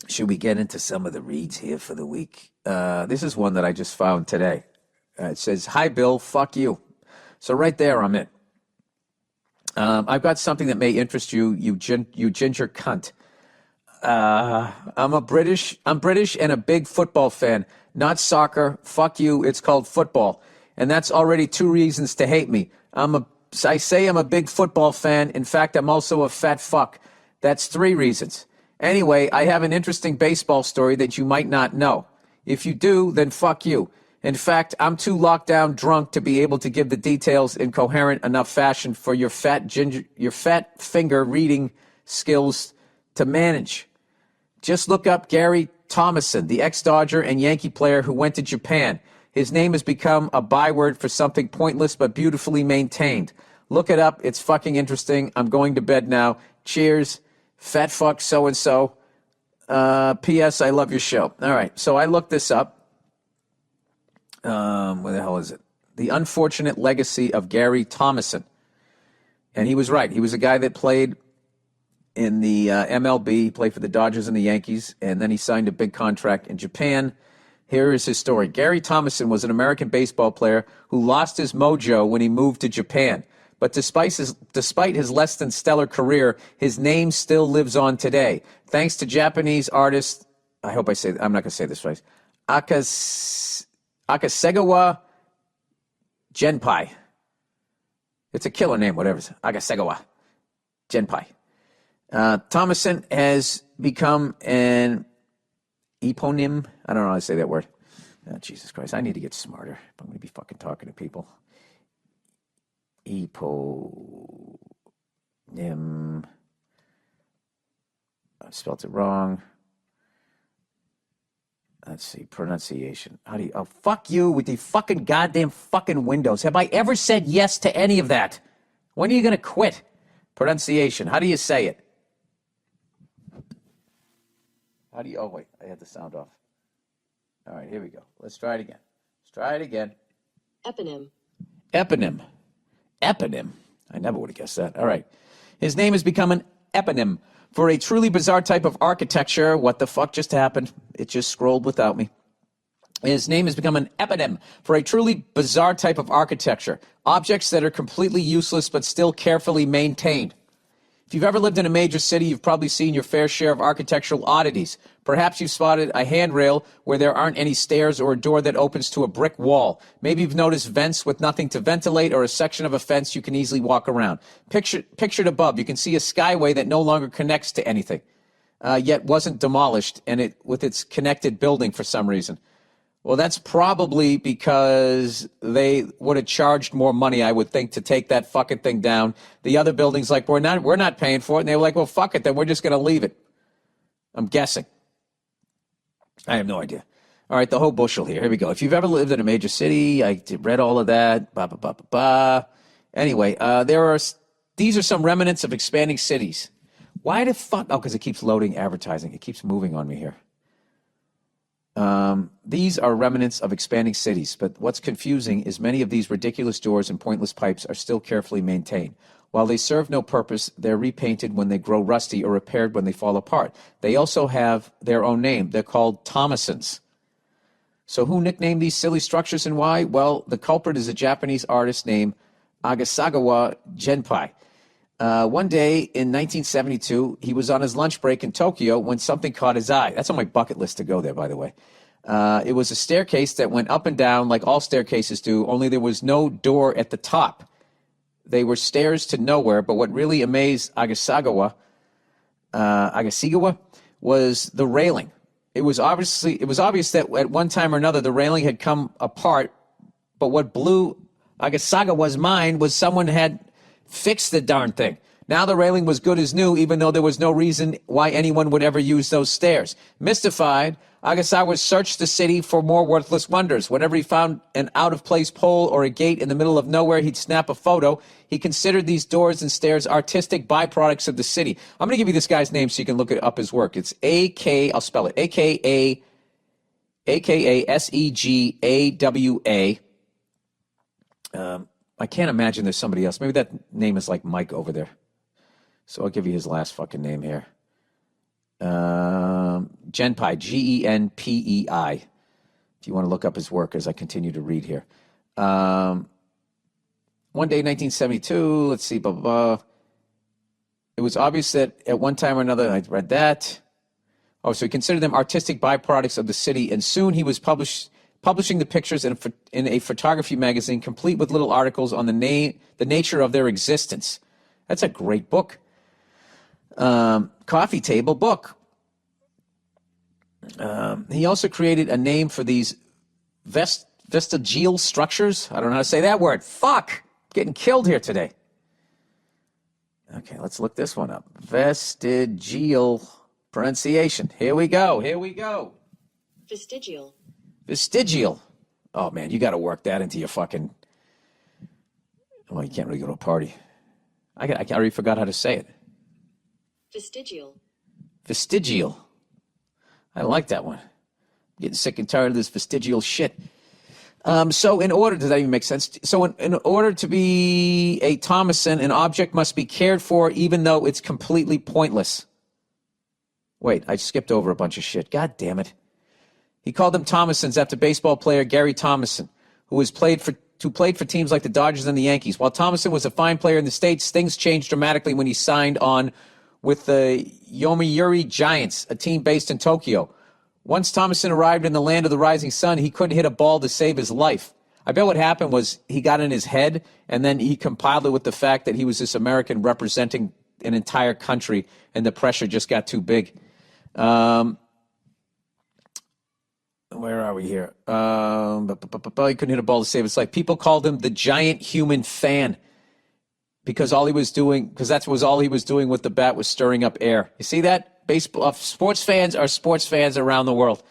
Should we get into some of the reads here for the week? This is one that I just found today. It says, "Hi, Bill, fuck you." So right there, I'm in. I've got something that may interest you, you ginger cunt. I'm British and a big football fan. Not soccer. Fuck you. It's called football. And that's already two reasons to hate me. I say I'm a big football fan. In fact, I'm also a fat fuck. That's three reasons. Anyway, I have an interesting baseball story that you might not know. If you do, then fuck you. In fact, I'm too locked down drunk to be able to give the details in coherent enough fashion for your fat finger reading skills to manage. Just look up Gary Thomason, the ex-Dodger and Yankee player who went to Japan. His name has become a byword for something pointless but beautifully maintained. Look it up. It's fucking interesting. I'm going to bed now. Cheers. Fat fuck so-and-so. P.S. I love your show. All right. So I looked this up. Where the hell is it? The Unfortunate Legacy of Gary Thomason. And he was right. He was a guy that played in the MLB. He played for the Dodgers and the Yankees, and then he signed a big contract in Japan. Here is his story. Gary Thomason was an American baseball player who lost his mojo when he moved to Japan. But despite his less than stellar career, his name still lives on today. Thanks to Japanese artist, I'm not going to say this right, Akasegawa Genpai. It's a killer name, whatever. Akasegawa Genpai. Thomason has become an eponym. I don't know how to say that word. Oh, Jesus Christ. I need to get smarter if I'm going to be fucking talking to people. Eponym. I spelled it wrong. Let's see, pronunciation. Oh, fuck you with the fucking goddamn fucking Windows. Have I ever said yes to any of that? When are you going to quit? Pronunciation. How do you say it? Oh, wait, I had the sound off. All right, here we go. Let's try it again. Eponym. Eponym. I never would have guessed that. All right. His name has become an eponym for a truly bizarre type of architecture. What the fuck just happened? It just scrolled without me. His name has become an eponym for a truly bizarre type of architecture. Objects that are completely useless but still carefully maintained. If you've ever lived in a major city, you've probably seen your fair share of architectural oddities. Perhaps you've spotted a handrail where there aren't any stairs or a door that opens to a brick wall. Maybe you've noticed vents with nothing to ventilate or a section of a fence you can easily walk around. Pictured above, you can see a skyway that no longer connects to anything, yet wasn't demolished, and with its connected building for some reason. Well, that's probably because they would have charged more money, I would think, to take that fucking thing down. The other buildings, like, we're not paying for it. And they were like, well, fuck it, then we're just going to leave it. I'm guessing. I have no idea. All right, the whole bushel here. Here we go. If you've ever lived in a major city, I read all of that. Anyway, these are some remnants of expanding cities. Why the fuck? Oh, because it keeps loading advertising. It keeps moving on me here. These are remnants of expanding cities, but what's confusing is many of these ridiculous doors and pointless pipes are still carefully maintained. While they serve no purpose, they're repainted when they grow rusty or repaired when they fall apart. They also have their own name. They're called Thomasons. So who nicknamed these silly structures and why? Well, the culprit is a Japanese artist named Akasegawa Genpai. One day in 1972, he was on his lunch break in Tokyo when something caught his eye. That's on my bucket list to go there, by the way. It was a staircase that went up and down like all staircases do, only there was no door at the top. They were stairs to nowhere, but what really amazed Akasegawa was the railing. It was obvious that at one time or another the railing had come apart, but what blew Akasegawa's mind was someone had fixed the darn thing. Now the railing was good as new, even though there was no reason why anyone would ever use those stairs. Mystified, Agasawa searched the city for more worthless wonders. Whenever he found an out-of-place pole or a gate in the middle of nowhere, he'd snap a photo. He considered these doors and stairs artistic byproducts of the city. I'm going to give you this guy's name so you can look up his work. It's I'll spell it, Akasegawa. I can't imagine there's somebody else. Maybe that name is like Mike over there. So I'll give you his last fucking name here. Genpei, Genpei. If you want to look up his work as I continue to read here. One day, 1972, let's see, blah, blah, blah. It was obvious that at one time or another, I read that. Oh, so he considered them artistic byproducts of the city, and soon he was publishing the pictures in a photography magazine, complete with little articles on the nature of their existence. That's a great book. Coffee table book. He also created a name for these vestigial structures. I don't know how to say that word. Fuck! Getting killed here today. Okay, let's look this one up. Vestigial pronunciation. Here we go. Vestigial. Vestigial. Oh, man, you got to work that into your fucking... Well, you can't really go to a party. I already forgot how to say it. Vestigial. Vestigial. I like that one. I'm getting sick and tired of this vestigial shit. So in order, does that even make sense? So in order to be a Thomason, an object must be cared for even though it's completely pointless. Wait, I skipped over a bunch of shit. God damn it. He called them Thomasons after baseball player Gary Thomason, who played for teams like the Dodgers and the Yankees. While Thomason was a fine player in the States, things changed dramatically when he signed on with the Yomiuri Giants, a team based in Tokyo. Once Thomason arrived in the land of the rising sun, he couldn't hit a ball to save his life. I bet what happened was he got in his head, and then he compiled it with the fact that he was this American representing an entire country, and the pressure just got too big. Where are we here? He couldn't hit a ball to save his life. People called him the giant human fan because all he was doing with the bat was stirring up air. You see that? Baseball sports fans are sports fans around the world.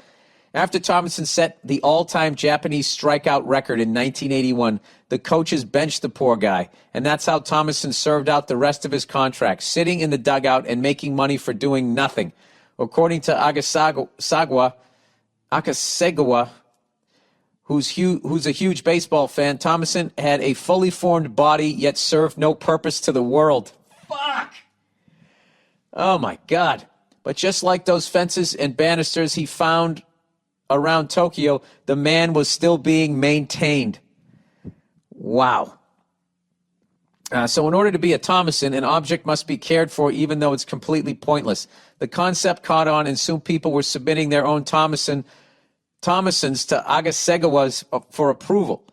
After Thomason set the all-time Japanese strikeout record in 1981, the coaches benched the poor guy, and that's how Thomason served out the rest of his contract, sitting in the dugout and making money for doing nothing. According to Akasegawa, who's a huge baseball fan, Thomason had a fully formed body yet served no purpose to the world. Fuck! Oh, my God. But just like those fences and banisters he found around Tokyo, the man was still being maintained. Wow. So in order to be a Thomason, an object must be cared for even though it's completely pointless. The concept caught on, and soon people were submitting their own Thomasons to Akasegawa for approval.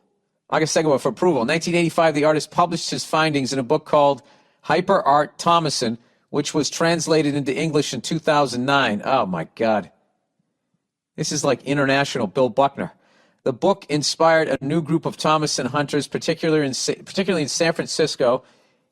In 1985, the artist published his findings in a book called Hyper Art Thomason, which was translated into English in 2009. Oh, my God. This is like international Bill Buckner. The book inspired a new group of Thomason hunters, particularly in San Francisco.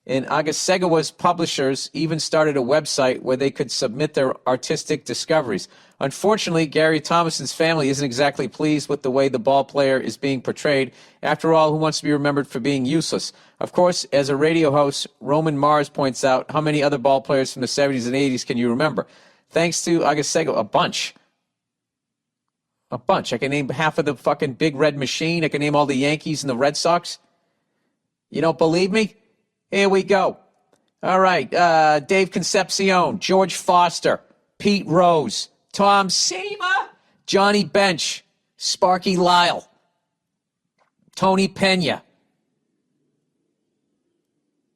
And Akasegawa's publishers even started a website where they could submit their artistic discoveries. Unfortunately, Gary Thomason's family isn't exactly pleased with the way the ball player is being portrayed. After all, who wants to be remembered for being useless? Of course, as a radio host, Roman Mars points out, how many other ball players from the 70s and 80s can you remember? Thanks to Akasegawa, a bunch. I can name half of the fucking Big Red Machine. I can name all the Yankees and the Red Sox. You don't believe me? Here we go. All right. Dave Concepcion, George Foster, Pete Rose, Tom Seamer, Johnny Bench, Sparky Lyle, Tony Pena.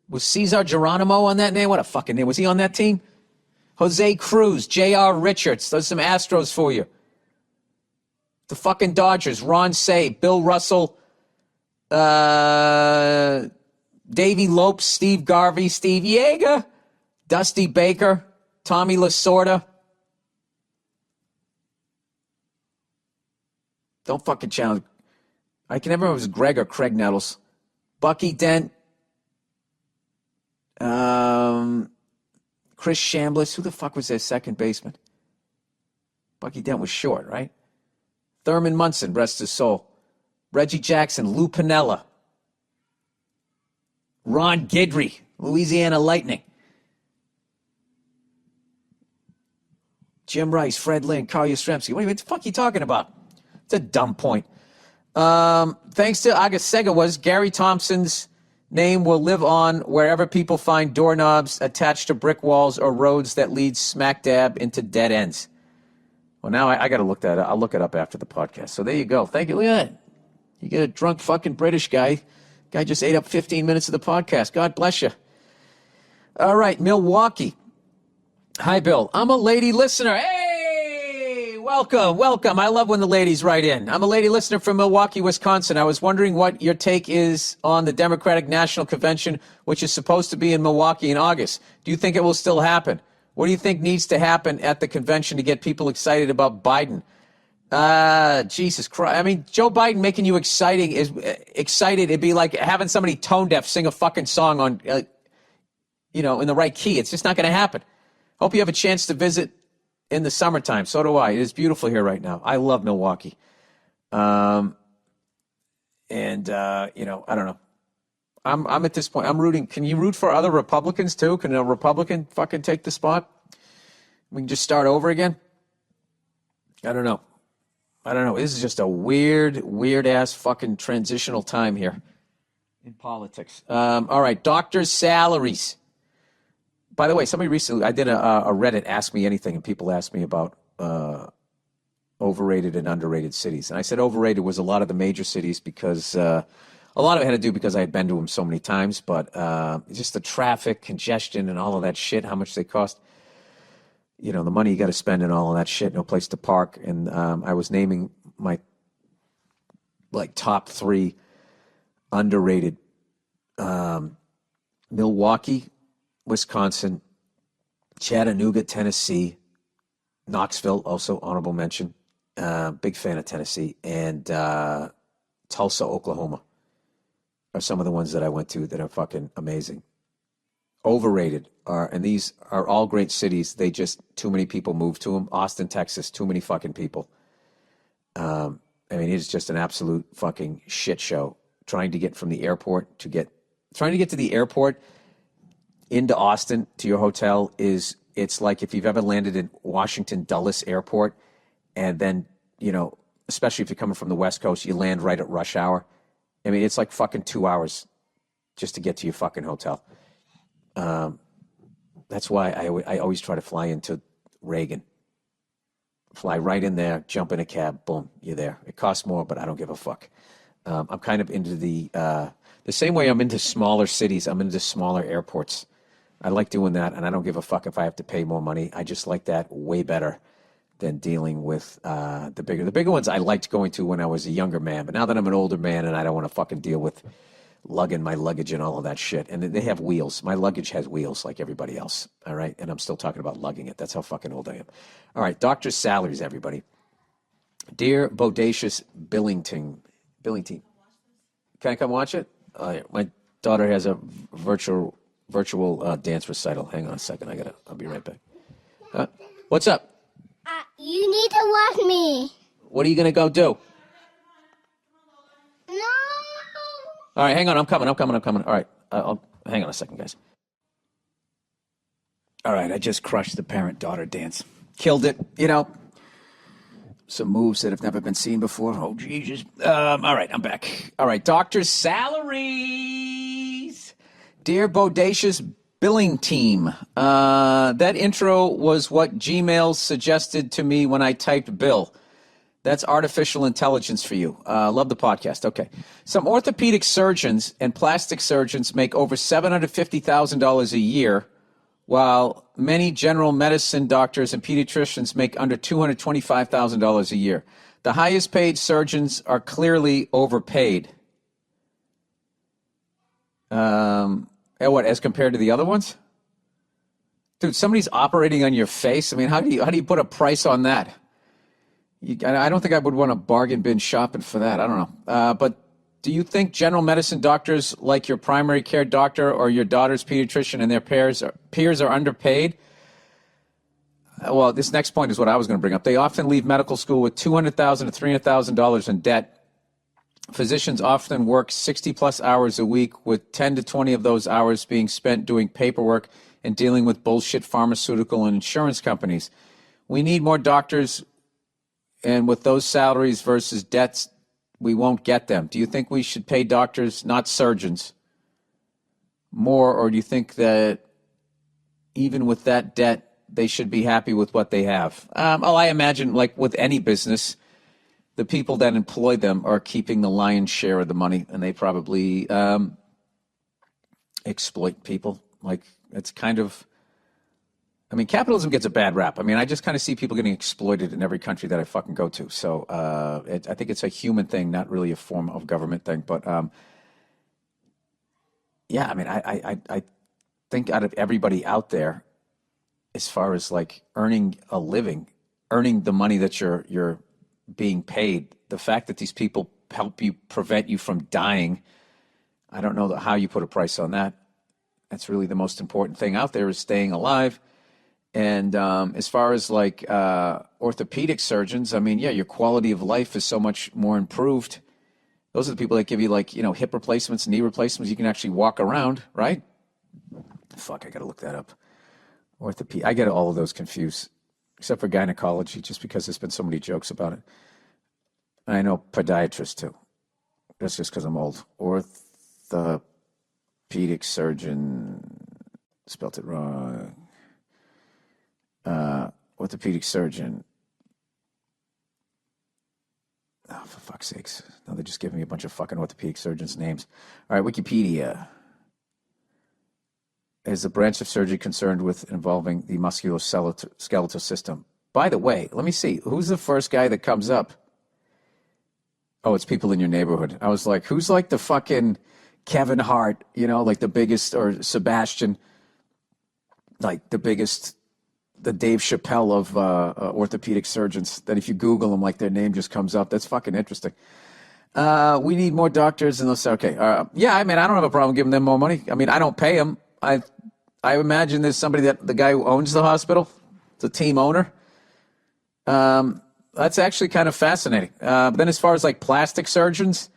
Was Cesar Geronimo on that name? What a fucking name. Was he on that team? Jose Cruz, J.R. Richards. Those are some Astros for you. The fucking Dodgers, Ron Say, Bill Russell, Davey Lopes, Steve Garvey, Steve Yeager, Dusty Baker, Tommy Lasorda. Don't fucking challenge. I can never remember if it was Greg or Craig Nettles. Bucky Dent. Chris Chambliss. Who the fuck was their second baseman? Bucky Dent was short, right? Thurman Munson, rest his soul. Reggie Jackson, Lou Piniella. Ron Guidry, Louisiana Lightning. Jim Rice, Fred Lynn, Carl Yastrzemski. What the fuck are you talking about? It's a dumb point. Thanks to Akasegawa's, Gary Thompson's name will live on wherever people find doorknobs attached to brick walls or roads that lead smack dab into dead ends. Well, now I got to look that up. I'll look it up after the podcast. So there you go. Thank you. Look at that. You get a drunk fucking British guy. Guy just ate up 15 minutes of the podcast. God bless you. All right, Milwaukee. Hi, Bill. I'm a lady listener. Hey, welcome. I love when the ladies write in. I'm a lady listener from Milwaukee, Wisconsin. I was wondering what your take is on the Democratic National Convention, which is supposed to be in Milwaukee in August. Do you think it will still happen? What do you think needs to happen at the convention to get people excited about Biden? Jesus Christ. I mean, Joe Biden making you excited. It'd be like having somebody tone deaf sing a fucking song on, in the right key. It's just not going to happen. Hope you have a chance to visit in the summertime. So do I. It is beautiful here right now. I love Milwaukee. I don't know. I'm at this point. I'm rooting. Can you root for other Republicans too? Can a Republican fucking take the spot? We can just start over again. I don't know. This is just a weird ass fucking transitional time here in politics. All right, doctors' salaries. By the way, somebody recently, I did a Reddit Ask Me Anything, and people asked me about overrated and underrated cities. And I said overrated was a lot of the major cities because a lot of it had to do because I had been to them so many times, but just the traffic, congestion, and all of that shit, how much they cost. The money you got to spend and all of that shit, no place to park. And I was naming my top 3 underrated: Milwaukee, Wisconsin, Chattanooga, Tennessee, Knoxville, also honorable mention. Big fan of Tennessee, and Tulsa, Oklahoma are some of the ones that I went to that are fucking amazing. Overrated and these are all great cities. They just, too many people move to them. Austin, Texas, too many fucking people. It's just an absolute fucking shit show. Trying to get to the airport into Austin to your hotel it's like if you've ever landed in Washington Dulles Airport, and then, especially if you're coming from the West Coast, you land right at rush hour. It's like fucking 2 hours just to get to your fucking hotel. That's why I always try to fly into Reagan. Fly right in there, jump in a cab, boom, you're there. It costs more, but I don't give a fuck. I'm kind of into the same way I'm into smaller cities, I'm into smaller airports. I like doing that, and I don't give a fuck if I have to pay more money. I just like that way better than dealing with the bigger. The bigger ones I liked going to when I was a younger man, but now that I'm an older man and I don't want to fucking deal with lugging my luggage and all of that shit. And they have wheels. My luggage has wheels like everybody else. All right. And I'm still talking about lugging it. That's how fucking old I am. All right. Doctor's salaries, everybody. Dear Bodacious Billington. Can I come watch it? My daughter has a virtual dance recital. Hang on a second. I'll be right back. What's up? You need to watch me. What are you going to go do? No. All right, hang on. I'm coming. All right, hang on a second, guys. All right, I just crushed the parent-daughter dance. Killed it, Some moves that have never been seen before. Oh, Jesus. All right, I'm back. All right, doctor's salaries. Dear Bodacious Billing Team, that intro was what Gmail suggested to me when I typed Bill. That's artificial intelligence for you. Love the podcast. Okay. Some orthopedic surgeons and plastic surgeons make over $750,000 a year, while many general medicine doctors and pediatricians make under $225,000 a year. The highest paid surgeons are clearly overpaid. As compared to the other ones? Dude, somebody's operating on your face. How do you put a price on that? I don't think I would want to bargain bin shopping for that. I don't know. But do you think general medicine doctors like your primary care doctor or your daughter's pediatrician and their peers are underpaid? Well, this next point is what I was going to bring up. They often leave medical school with $200,000 to $300,000 in debt. Physicians often work 60-plus hours a week, with 10 to 20 of those hours being spent doing paperwork and dealing with bullshit pharmaceutical and insurance companies. We need more doctors. And with those salaries versus debts, we won't get them. Do you think we should pay doctors, not surgeons, more? Or do you think that even with that debt, they should be happy with what they have. I imagine, like with any business, the people that employ them are keeping the lion's share of the money, and they probably exploit people. Like, it's kind of, I mean, capitalism gets a bad rap. I mean, I just kind of see people getting exploited in every country that I fucking go to. So I think it's a human thing, not really a form of government thing. But yeah, I mean, I think out of everybody out there, as far as like earning a living, earning the money that you're being paid, the fact that these people help you, prevent you from dying, I don't know how you put a price on that. That's really the most important thing out there, is staying alive. And as far as like orthopedic surgeons, I mean, yeah, your quality of life is so much more improved. Those are the people that give you, like, hip replacements, knee replacements. You can actually walk around, right? Fuck, I got to look that up. Orthopedic. I get all of those confused, except for gynecology, just because there's been so many jokes about it. And I know podiatrist too. That's just because I'm old. Orthopedic surgeon, spelt it wrong. Orthopedic surgeon. Oh, for fuck's sakes. Now they're just giving me a bunch of fucking orthopedic surgeons' names. All right, Wikipedia is a branch of surgery concerned with involving the musculoskeletal system. By the way, let me see. Who's the first guy that comes up? Oh, it's people in your neighborhood. I was like, who's like the fucking Kevin Hart, like the biggest, or Sebastian, like the biggest, the Dave Chappelle of orthopedic surgeons, that if you Google them, like their name just comes up. That's fucking interesting. We need more doctors. And let's say, okay. Yeah, I mean, I don't have a problem giving them more money. I mean, I don't pay them. I imagine there's somebody, that the guy who owns the hospital, the team owner. That's actually kind of fascinating. But then as far as like plastic surgeons,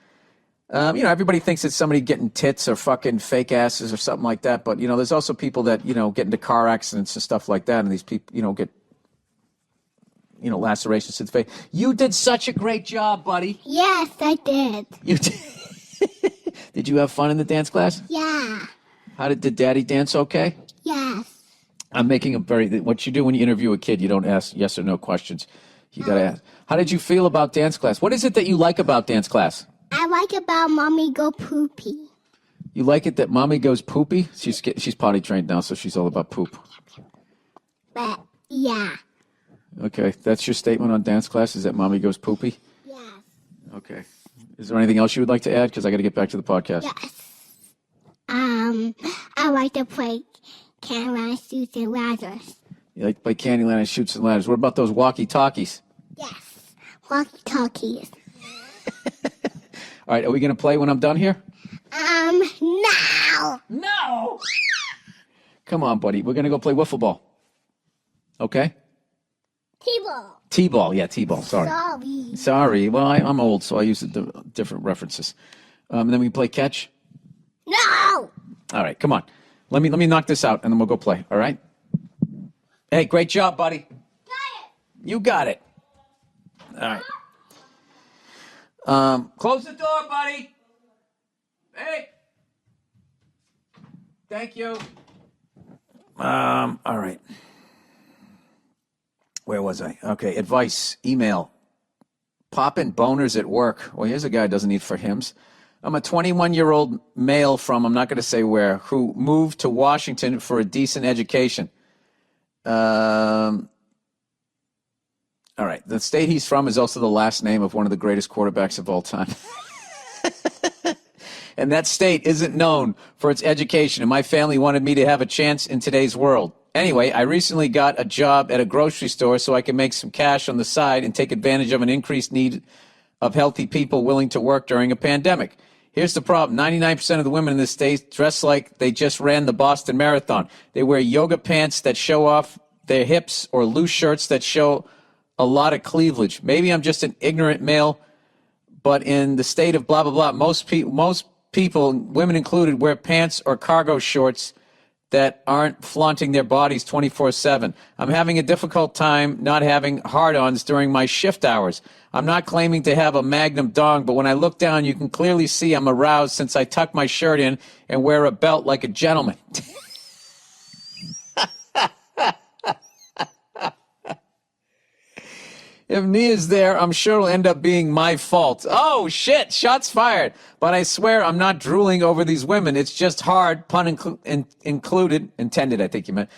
everybody thinks it's somebody getting tits or fucking fake asses or something like that. But, there's also people that, get into car accidents and stuff like that. And these people, get, lacerations to the face. You did such a great job, buddy. Yes, I did. You did. Did you have fun in the dance class? Yeah. Did Daddy dance okay? Yes. I'm making what you do when you interview a kid, you don't ask yes or no questions. You got to ask. How did you feel about dance class? What is it that you like about dance class? I like about Mommy Go Poopy. You like it that Mommy goes poopy? She's potty trained now, so she's all about poop. But, yeah. Okay, that's your statement on dance class, is that Mommy goes poopy? Yes. Okay. Is there anything else you would like to add? Because I got to get back to the podcast. Yes. I like to play Candyland, Shoots, and Ladders. You like to play Candyland and Shoots and Ladders. What about those walkie-talkies? Yes. Walkie-talkies. All right, are we going to play when I'm done here? No. No! Come on, buddy. We're going to go play wiffle ball. Okay? T-ball. T-ball. Yeah, T-ball. Sorry. Sorry. Well, I'm old, so I use different references. And then we play catch. No. All right, come on. Let me knock this out, and then we'll go play. All right? Hey, great job, buddy. Got it. You got it. All right. Close the door, buddy. Hey. Thank you. All right. Where was I? Okay, advice, email. Poppin' boners at work. Well, here's a guy who doesn't need for hims. I'm a 21-year-old male from, I'm not going to say where, who moved to Washington for a decent education. All right. The state he's from is also the last name of one of the greatest quarterbacks of all time. And that state isn't known for its education, and my family wanted me to have a chance in today's world. Anyway, I recently got a job at a grocery store so I can make some cash on the side and take advantage of an increased need of healthy people willing to work during a pandemic. Here's the problem. 99% of the women in this state dress like they just ran the Boston Marathon. They wear yoga pants that show off their hips or loose shirts that show a lot of cleavage. Maybe I'm just an ignorant male, but in the state of blah, blah, blah, most people, women included, wear pants or cargo shorts that aren't flaunting their bodies 24/7. I'm having a difficult time not having hard-ons during my shift hours. I'm not claiming to have a magnum dong, but when I look down, you can clearly see I'm aroused since I tuck my shirt in and wear a belt like a gentleman. If Nia's there, I'm sure it'll end up being my fault. Oh, shit, shots fired. But I swear I'm not drooling over these women. It's just hard, intended, I think you meant,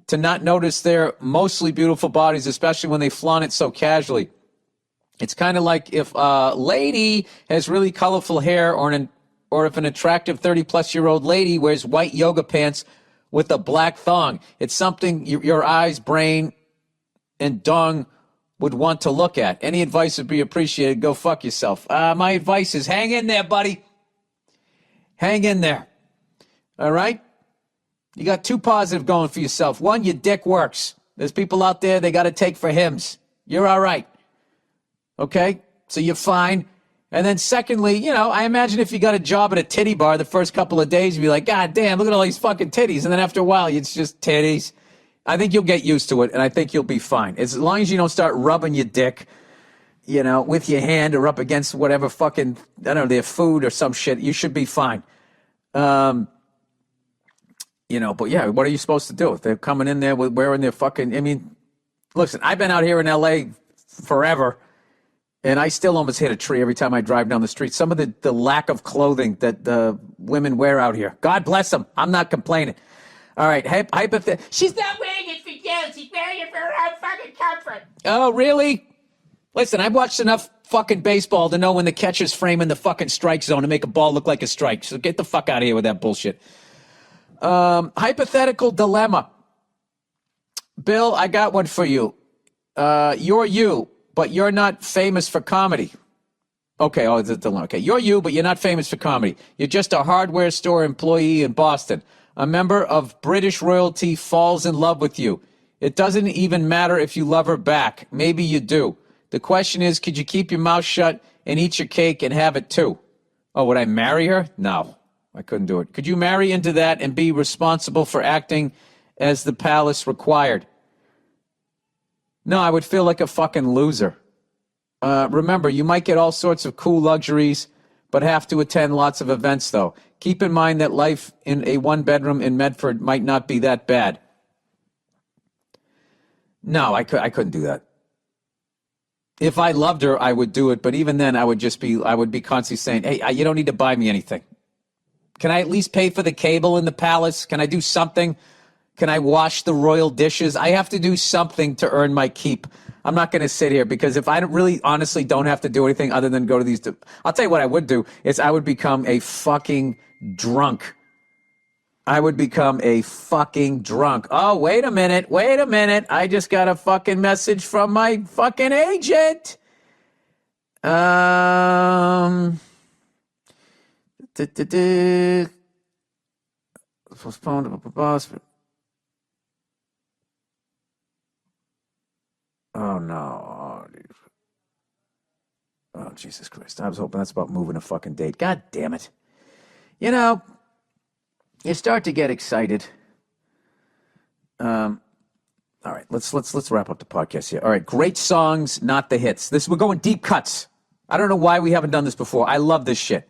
to not notice their mostly beautiful bodies, especially when they flaunt it so casually. It's kind of like if a lady has really colorful hair or if an attractive 30-plus-year-old lady wears white yoga pants with a black thong. It's something your eyes, brain, and dong would want to look at. Any advice would be appreciated. Go fuck yourself. My advice is hang in there, buddy. Hang in there. All right? You got two positive going for yourself. One, your dick works. There's people out there, they got to take for hymns. You're all right. Okay? So you're fine. And then secondly, I imagine if you got a job at a titty bar the first couple of days, you'd be like, God damn, look at all these fucking titties. And then after a while, it's just titties. I think you'll get used to it, and I think you'll be fine. As long as you don't start rubbing your dick, with your hand or up against whatever fucking, I don't know, their food or some shit, you should be fine. But yeah, what are you supposed to do? If they're coming in there wearing their fucking, listen, I've been out here in L.A. forever, and I still almost hit a tree every time I drive down the street. Some of the lack of clothing that the women wear out here. God bless them. I'm not complaining. All right, she's not wearing it for you. She's wearing it for her own fucking comfort. Oh, really? Listen, I've watched enough fucking baseball to know when the catcher's framing the fucking strike zone to make a ball look like a strike. So get the fuck out of here with that bullshit. Hypothetical dilemma. Bill, I got one for you. You're you, but you're not famous for comedy. Okay, it's a dilemma. Okay, you're you, but you're not famous for comedy. You're just a hardware store employee in Boston. A member of British royalty falls in love with you. It doesn't even matter if you love her back. Maybe you do. The question is, could you keep your mouth shut and eat your cake and have it too? Oh, would I marry her? No, I couldn't do it. Could you marry into that and be responsible for acting as the palace required? No, I would feel like a fucking loser. Remember, you might get all sorts of cool luxuries, but have to attend lots of events, though. Keep in mind that life in a one-bedroom in Medford might not be that bad. No, I couldn't do that. If I loved her, I would do it, but even then, I would be constantly saying, hey, you don't need to buy me anything. Can I at least pay for the cable in the palace? Can I do something? Can I wash the royal dishes? I have to do something to earn my keep. I'm not going to sit here because if I really honestly don't have to do anything other than go to these, I'll tell you what I would do is I would become a fucking drunk. I would become a fucking drunk. Oh, wait a minute. I just got a fucking message from my fucking agent. Postponed. Oh, no. Oh, Jesus Christ. I was hoping that's about moving a fucking date. God damn it. You start to get excited. All right, let's wrap up the podcast here. All right, great songs, not the hits. We're going deep cuts. I don't know why we haven't done this before. I love this shit.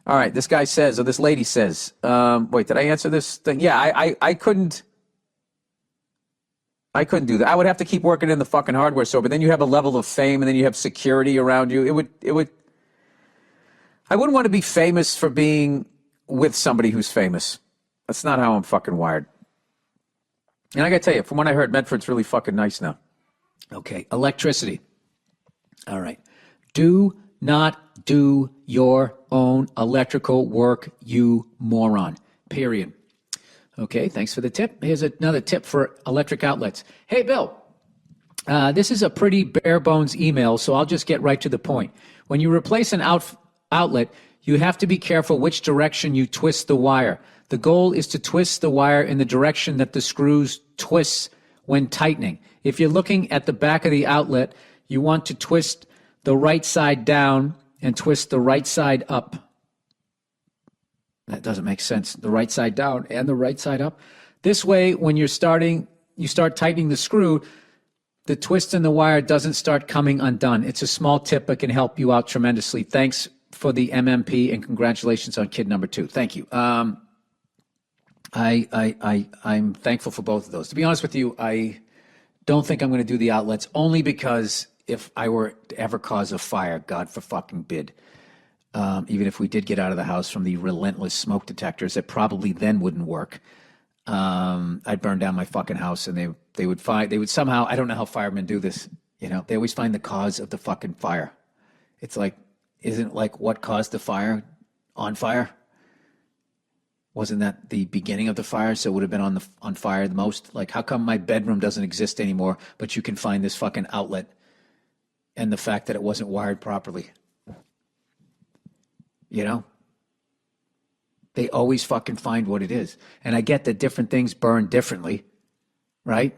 All right, this guy says, or this lady says, wait, did I answer this thing? Yeah, I couldn't do that. I would have to keep working in the fucking hardware store, but then you have a level of fame and then you have security around you. I wouldn't want to be famous for being with somebody who's famous. That's not how I'm fucking wired. And I gotta tell you, from what I heard, Medford's really fucking nice now. Okay, electricity. All right. Do not do your own electrical work, you moron. Period. Okay, thanks for the tip. Here's another tip for electric outlets. Hey, Bill, this is a pretty bare bones email, so I'll just get right to the point. When you replace an outlet, you have to be careful which direction you twist the wire. The goal is to twist the wire in the direction that the screws twist when tightening. If you're looking at the back of the outlet, you want to twist the right side down and twist the right side up. That doesn't make sense. The right side down and the right side up. This way, when you start tightening the screw, the twist in the wire doesn't start coming undone. It's a small tip that can help you out tremendously. Thanks for the MMP and congratulations on kid number 2. Thank you. I'm thankful for both of those. To be honest with you, I don't think I'm going to do the outlets only because if I were to ever cause a fire, God for fucking bid, even if we did get out of the house from the relentless smoke detectors that probably then wouldn't work, I'd burn down my fucking house, and they would somehow, I don't know how firemen do this, they always find the cause of the fucking fire. It's like, isn't it like what caused the fire on fire? Wasn't that the beginning of the fire? So it would have been on fire the most. Like, how come my bedroom doesn't exist anymore, but you can find this fucking outlet, and the fact that it wasn't wired properly? They always fucking find what it is. And I get that different things burn differently, right?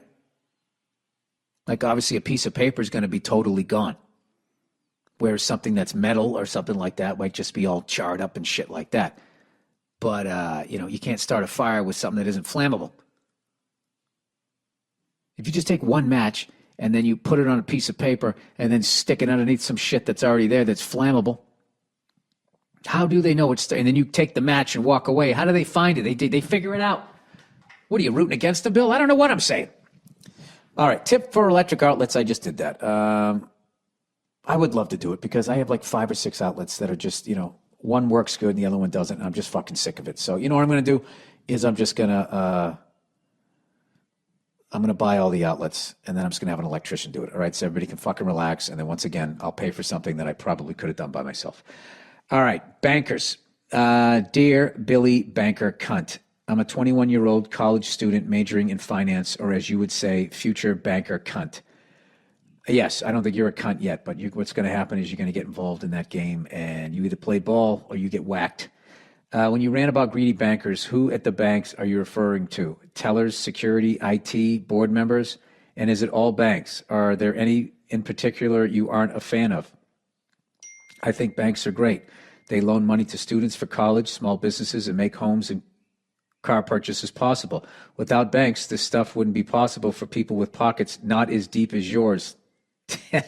Like, obviously a piece of paper is going to be totally gone, whereas something that's metal or something like that might just be all charred up and shit like that. But, you can't start a fire with something that isn't flammable. If you just take one match and then you put it on a piece of paper and then stick it underneath some shit that's already there that's flammable, how do they know it's there? And then you take the match and walk away. How do they find it? They figure it out. What are you, rooting against the bill? I don't know what I'm saying. All right, tip for electric outlets. I just did that. I would love to do it because I have like 5 or 6 outlets that are just, one works good and the other one doesn't, and I'm just fucking sick of it. So you know what I'm going to do is I'm going to buy all the outlets, and then I'm just going to have an electrician do it. All right, so everybody can fucking relax, and then once again, I'll pay for something that I probably could have done by myself. All right, bankers. Dear Billy Banker Cunt, I'm a 21-year-old college student majoring in finance, or as you would say, future banker cunt. Yes, I don't think you're a cunt yet, but what's going to happen is you're going to get involved in that game, and you either play ball or you get whacked. When you ran about greedy bankers, who at the banks are you referring to? Tellers, security, IT, board members? And is it all banks? Are there any in particular you aren't a fan of? I think banks are great. They loan money to students for college, small businesses, and make homes and car purchases possible. Without banks, this stuff wouldn't be possible for people with pockets not as deep as yours.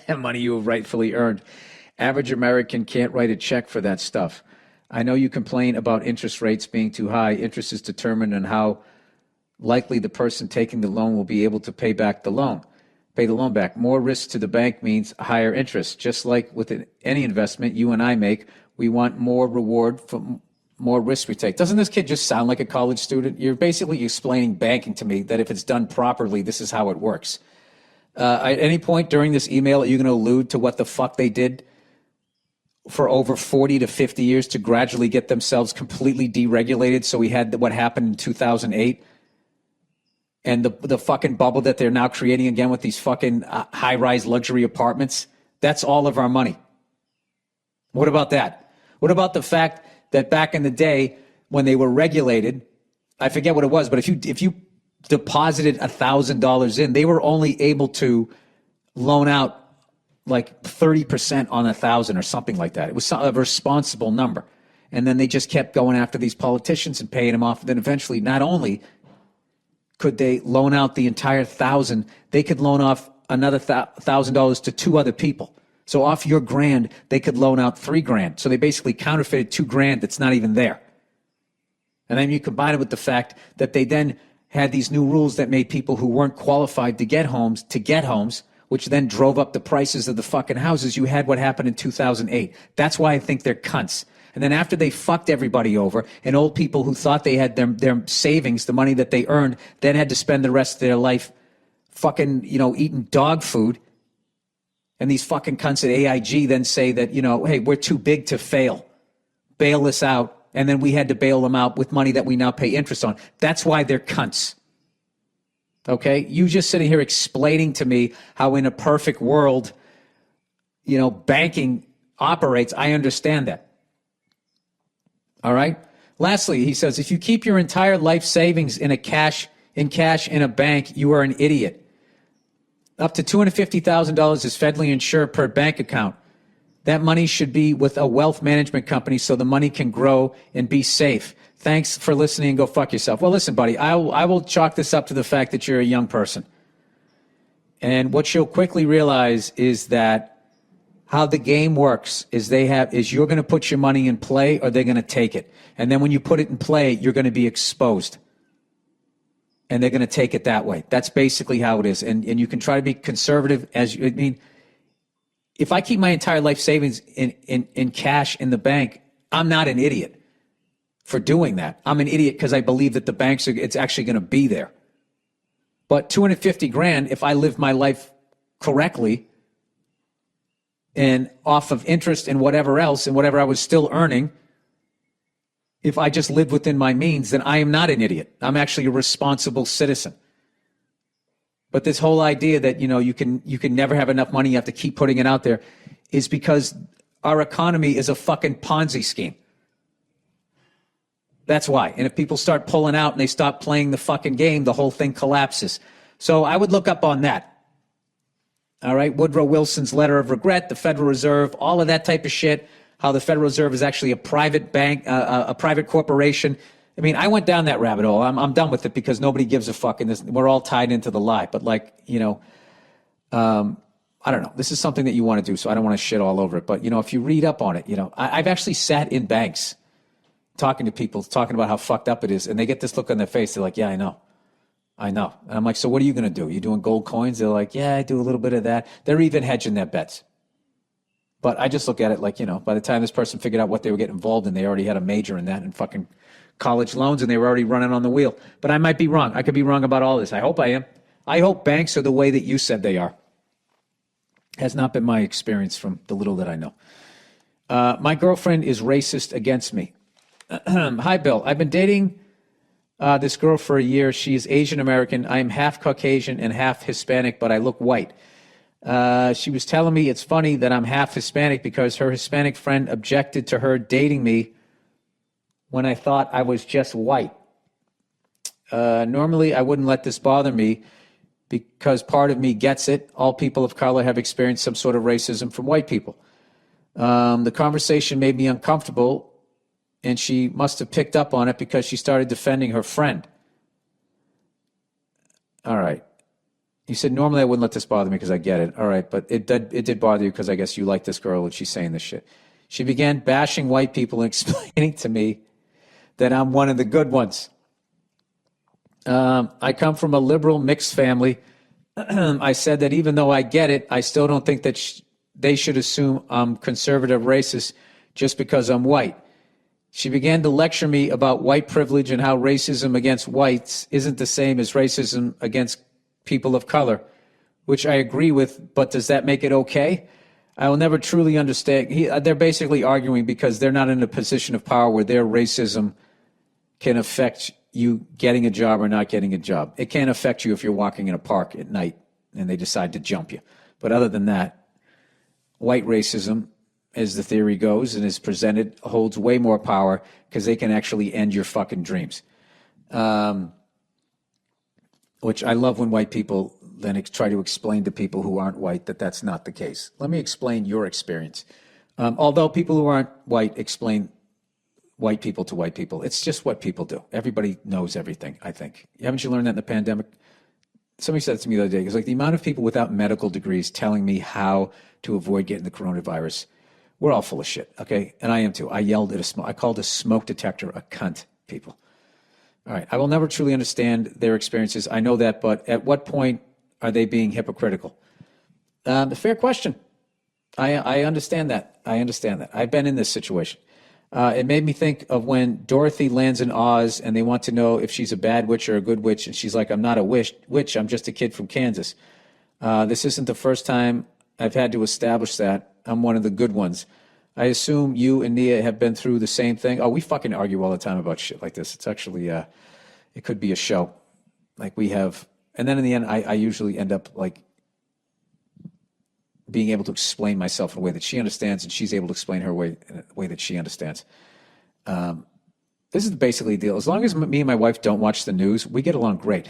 Money you have rightfully earned. Average American can't write a check for that stuff. I know you complain about interest rates being too high. Interest is determined on how likely the person taking the loan will be able to pay the loan back. More risk to the bank means higher interest. Just like with any investment you and I make, we want more reward for more risk we take. Doesn't this kid just sound like a college student? You're basically explaining banking to me that if it's done properly, this is how it works. At any point during this email, are you going to allude to what the fuck they did for over 40 to 50 years to gradually get themselves completely deregulated? So we had what happened in 2008 and the fucking bubble that they're now creating again with these fucking high-rise luxury apartments. That's all of our money. What about that? What about the fact that back in the day when they were regulated, I forget what it was, but if you deposited $1,000 in, they were only able to loan out like 30% on 1,000 or something like that. It was a responsible number. And then they just kept going after these politicians and paying them off. And then eventually, not only could they loan out the entire 1,000, they could loan off another $1,000 to 2 other people. So off your grand, they could loan out $3,000. So they basically counterfeited $2,000 that's not even there. And then you combine it with the fact that they then had these new rules that made people who weren't qualified to get homes, which then drove up the prices of the fucking houses. You had what happened in 2008. That's why I think they're cunts. And then after they fucked everybody over, and old people who thought they had their savings, the money that they earned, then had to spend the rest of their life fucking, eating dog food. And these fucking cunts at AIG then say that, hey, we're too big to fail. Bail us out. And then we had to bail them out with money that we now pay interest on. That's why they're cunts. Okay? You just sitting here explaining to me how in a perfect world, banking operates. I understand that. All right? Lastly, he says, if you keep your entire life savings in cash in a bank, you are an idiot. Up to $250,000 is federally insured per bank account. That money should be with a wealth management company so the money can grow and be safe. Thanks for listening and go fuck yourself. Well, listen, buddy, I will chalk this up to the fact that you're a young person. And what you'll quickly realize is that how the game works is you're going to put your money in play or they're going to take it. And then when you put it in play, you're going to be exposed. And they're going to take it that way. That's basically how it is. And you can try to be conservative if I keep my entire life savings in cash in the bank, I'm not an idiot for doing that. I'm an idiot because I believe that the banks it's actually going to be there. But 250 grand, if I live my life correctly and off of interest and whatever else and whatever I was still earning, if I just lived within my means, then I am not an idiot. I'm actually a responsible citizen. But this whole idea that, you can never have enough money, you have to keep putting it out there, is because our economy is a fucking Ponzi scheme. That's why. And if people start pulling out and they stop playing the fucking game, the whole thing collapses. So I would look up on that. All right. Woodrow Wilson's letter of regret, the Federal Reserve, all of that type of shit, how the Federal Reserve is actually a private bank, a private corporation. I mean, I went down that rabbit hole. I'm done with it because nobody gives a fuck in this. We're all tied into the lie. But I don't know. This is something that you want to do, so I don't want to shit all over it. But, if you read up on it, I've actually sat in banks talking to people, talking about how fucked up it is, and they get this look on their face. They're like, yeah, I know. And I'm like, so what are you going to do? You doing gold coins? They're like, yeah, I do a little bit of that. They're even hedging their bets. But I just look at it like, by the time this person figured out what they were getting involved in, they already had a major in that and fucking college loans, and they were already running on the wheel. But I might be wrong. I could be wrong about all this. I hope I am. I hope banks are the way that you said they are. Has not been my experience from the little that I know. My girlfriend is racist against me. Hi, Bill. I've been dating this girl for a year. She is Asian American. I am half Caucasian and half Hispanic, but I look white. She was telling me it's funny that I'm half Hispanic because her Hispanic friend objected to her dating me when I thought I was just white. Normally, I wouldn't let this bother me because part of me gets it. All people of color have experienced some sort of racism from white people. The conversation made me uncomfortable, and she must have picked up on it because she started defending her friend. All right. You said, normally I wouldn't let this bother me because I get it. All right, but it did bother you because I guess you like this girl and she's saying this shit. She began bashing white people and explaining to me that I'm one of the good ones. I come from a liberal mixed family. I said that even though I get it, I still don't think that they should assume I'm conservative racist just because I'm white. She began to lecture me about white privilege and how racism against whites isn't the same as racism against people of color, which I agree with, but does that make it okay? I will never truly understand. They're basically arguing because they're not in a position of power where their racism can affect you getting a job or not getting a job. It can't affect you if you're walking in a park at night and they decide to jump you. But other than that, white racism, as the theory goes and is presented, holds way more power because they can actually end your fucking dreams. Which I love when white people then try to explain to people who aren't white that that's not the case. Let me explain your experience. Although people who aren't white explain white people to white people, it's just what people do. Everybody knows everything, I think. Haven't you learned that in the pandemic? Somebody said it to me the other day. It was like the amount of people without medical degrees telling me how to avoid getting the coronavirus. We're all full of shit, okay? And I am too. I yelled at I called a smoke detector a cunt, people. All right. I will never truly understand their experiences. I know that, but at what point are they being hypocritical? The fair question. I understand that. I've been in this situation. It made me think of when Dorothy lands in Oz and they want to know if she's a bad witch or a good witch. And she's like, I'm not a witch. I'm just a kid from Kansas. This isn't the first time I've had to establish that. I'm one of the good ones. I assume you and Nia have been through the same thing. Oh, we fucking argue all the time about shit like this. It's actually, it could be a show. Like we have, and then in the end, I usually end up like being able to explain myself in a way that she understands, and she's able to explain her way in a way that she understands. This is basically the deal. As long as me and my wife don't watch the news, we get along great.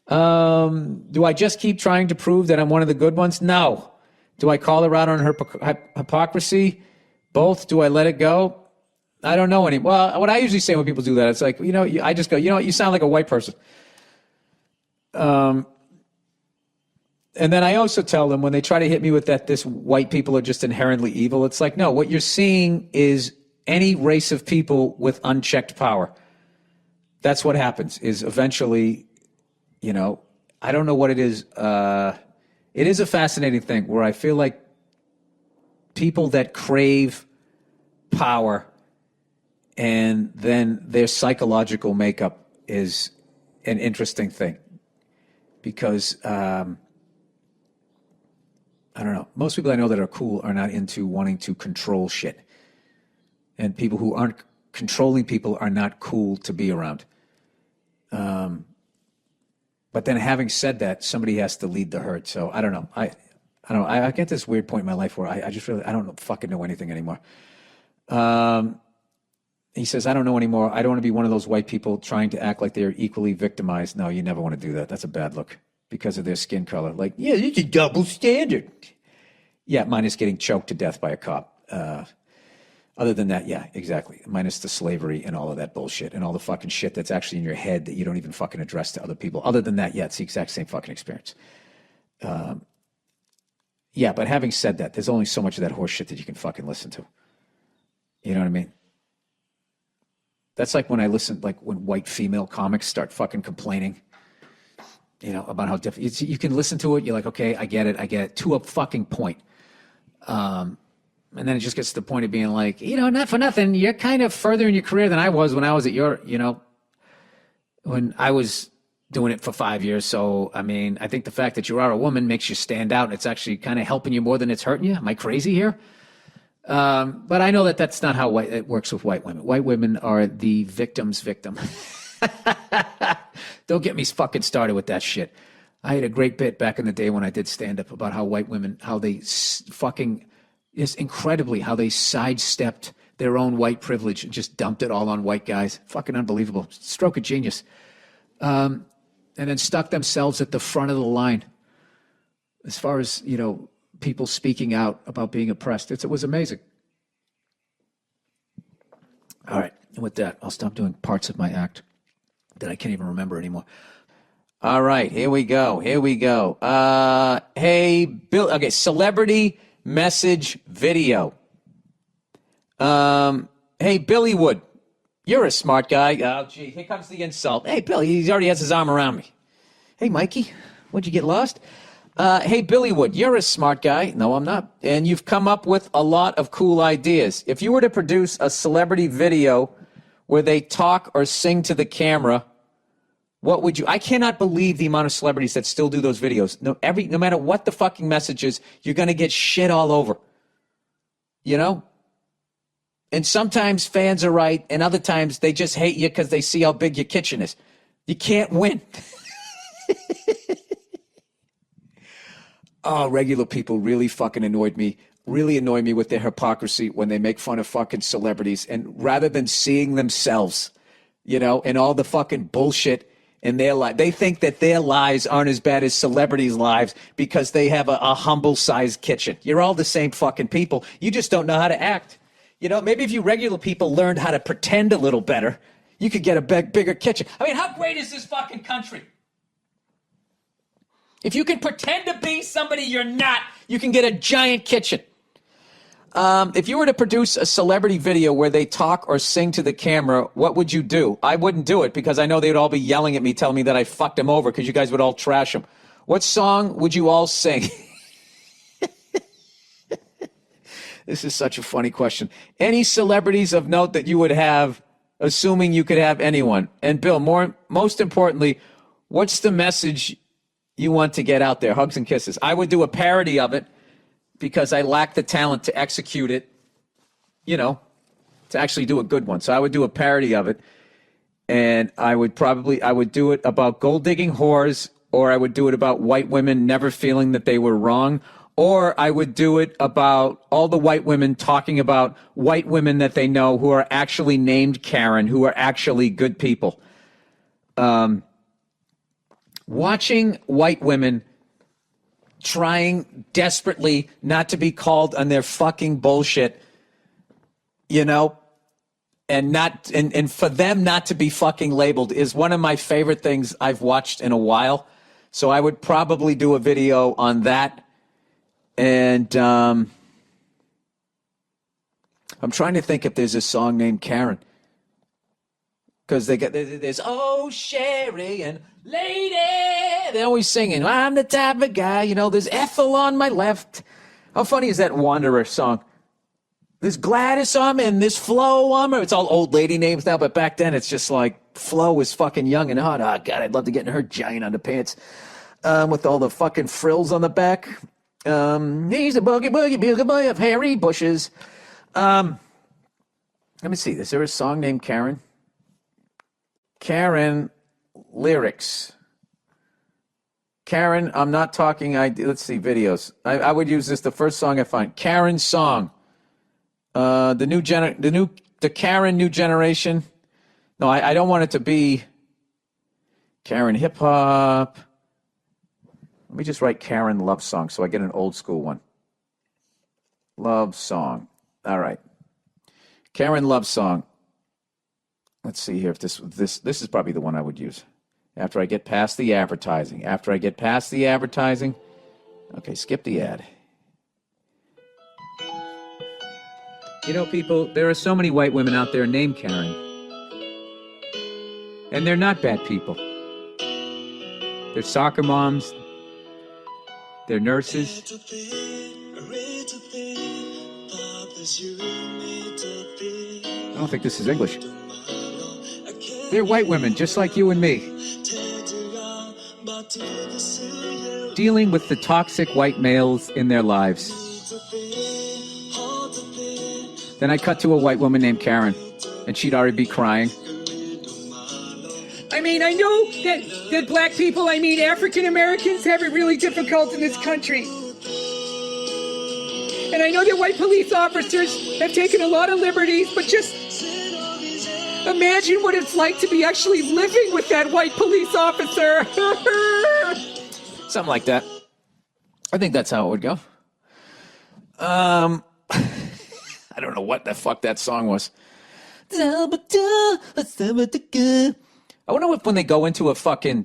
Do I just keep trying to prove that I'm one of the good ones? No. Do I call her out on her hypocrisy? Both. Do I let it go? I don't know anymore. Well, what I usually say when people do that, it's like, I just go, you sound like a white person. And then I also tell them when they try to hit me with that, this white people are just inherently evil. It's like, no, what you're seeing is any race of people with unchecked power. That's what happens is eventually, I don't know what it is. it is a fascinating thing where I feel like people that crave power and then their psychological makeup is an interesting thing because I don't know. Most people I know that are cool are not into wanting to control shit. And people who aren't controlling people are not cool to be around. But then having said that, somebody has to lead the herd. So I don't know. I don't know. I get this weird point in my life where I just really, I don't fucking know anything anymore. He says, I don't know anymore. I don't want to be one of those white people trying to act like they're equally victimized. No, you never want to do that. That's a bad look because of their skin color. Like, yeah, it's a double standard. Yeah, minus getting choked to death by a cop. Other than that, yeah, exactly. Minus the slavery and all of that bullshit and all the fucking shit that's actually in your head that you don't even fucking address to other people. Other than that, yeah, it's the exact same fucking experience. Yeah, but having said that, there's only so much of that horse shit that you can fucking listen to. You know what I mean? That's like when I listen, like when white female comics start fucking complaining, you know, about how different. You can listen to it. You're like, okay, I get it, to a fucking point. And then it just gets to the point of being like, you know, not for nothing, you're kind of further in your career than I was when I was at your, you know, when I was doing it for 5 years. So, I mean, I think the fact that you are a woman makes you stand out. It's actually kind of helping you more than it's hurting you. Am I crazy here? But I know that that's not how it works with white women. White women are the victim's victim. Don't get me fucking started with that shit. I had a great bit back in the day when I did stand up about how white women, how they fucking, is incredibly how they sidestepped their own white privilege and just dumped it all on white guys. Fucking unbelievable. Stroke of genius. And then stuck themselves at the front of the line as far as, you know, people speaking out about being oppressed. It was amazing. All right. And with that, I'll stop doing parts of my act that I can't even remember anymore. All right. Here we go. Hey, Bill. Okay. Celebrity message video. Hey, Billy Wood. You're a smart guy. Oh, gee. Here comes the insult. Hey, Billy. He already has his arm around me. Hey, Mikey. What'd you get lost? Hey, Billy Wood, you're a smart guy. No, I'm not. And you've come up with a lot of cool ideas. If you were to produce a celebrity video where they talk or sing to the camera, what would you... I cannot believe the amount of celebrities that still do those videos. No matter what the fucking message is, you're going to get shit all over. You know? And sometimes fans are right, and other times they just hate you because they see how big your kitchen is. You can't win. Oh, regular people really fucking annoy me with their hypocrisy when they make fun of fucking celebrities. And rather than seeing themselves, you know, and all the fucking bullshit in their life, they think that their lives aren't as bad as celebrities' lives because they have a humble-sized kitchen. You're all the same fucking people. You just don't know how to act. You know, maybe if you regular people learned how to pretend a little better, you could get a bigger kitchen. I mean, how great is this fucking country? If you can pretend to be somebody you're not, you can get a giant kitchen. If you were to produce a celebrity video where they talk or sing to the camera, what would you do? I wouldn't do it because I know they'd all be yelling at me, telling me that I fucked them over because you guys would all trash them. What song would you all sing? This is such a funny question. Any celebrities of note that you would have, assuming you could have anyone? And Bill, most importantly, what's the message you want to get out there? Hugs and kisses. I would do a parody of it because I lack the talent to execute it, you know, to actually do a good one. So I would do a parody of it, and I would do it about gold digging whores, or I would do it about white women never feeling that they were wrong, or I would do it about all the white women talking about white women that they know who are actually named Karen, who are actually good people. Watching white women trying desperately not to be called on their fucking bullshit, you know, and for them not to be fucking labeled is one of my favorite things I've watched in a while. So I would probably do a video on that. And I'm trying to think if there's a song named Karen. Because there's, oh, Sherry and Lady, they're always singing, I'm the type of guy, you know, there's Ethel on my left. How funny is that Wanderer song? There's Gladys on me and there's Flo on me. It's all old lady names now, but back then it's just like Flo was fucking young and hot. Oh, God, I'd love to get in her giant underpants with all the fucking frills on the back. He's a boogie boogie boogie boy of hairy bushes. Let me see. Is there a song named Karen? Karen lyrics. Karen, I'm not talking. Let's see videos. I would use this. The first song I find. Karen song. The Karen new generation. No, I don't want it to be Karen hip hop. Let me just write Karen love song so I get an old school one. Love song. All right. Karen love song. Let's see here if this is probably the one I would use. After I get past the advertising. Okay, skip the ad. You know, people, there are so many white women out there named Karen. And they're not bad people. They're soccer moms. They're nurses. I don't think this is English. They're white women, just like you and me. Dealing with the toxic white males in their lives. Then I cut to a white woman named Karen, and she'd already be crying. I mean, I know that black people, African Americans have it really difficult in this country. And I know that white police officers have taken a lot of liberties, but just imagine what it's like to be actually living with that white police officer. Something like that. I think that's how it would go. I don't know what the fuck that song was. I wonder if when they go into a fucking,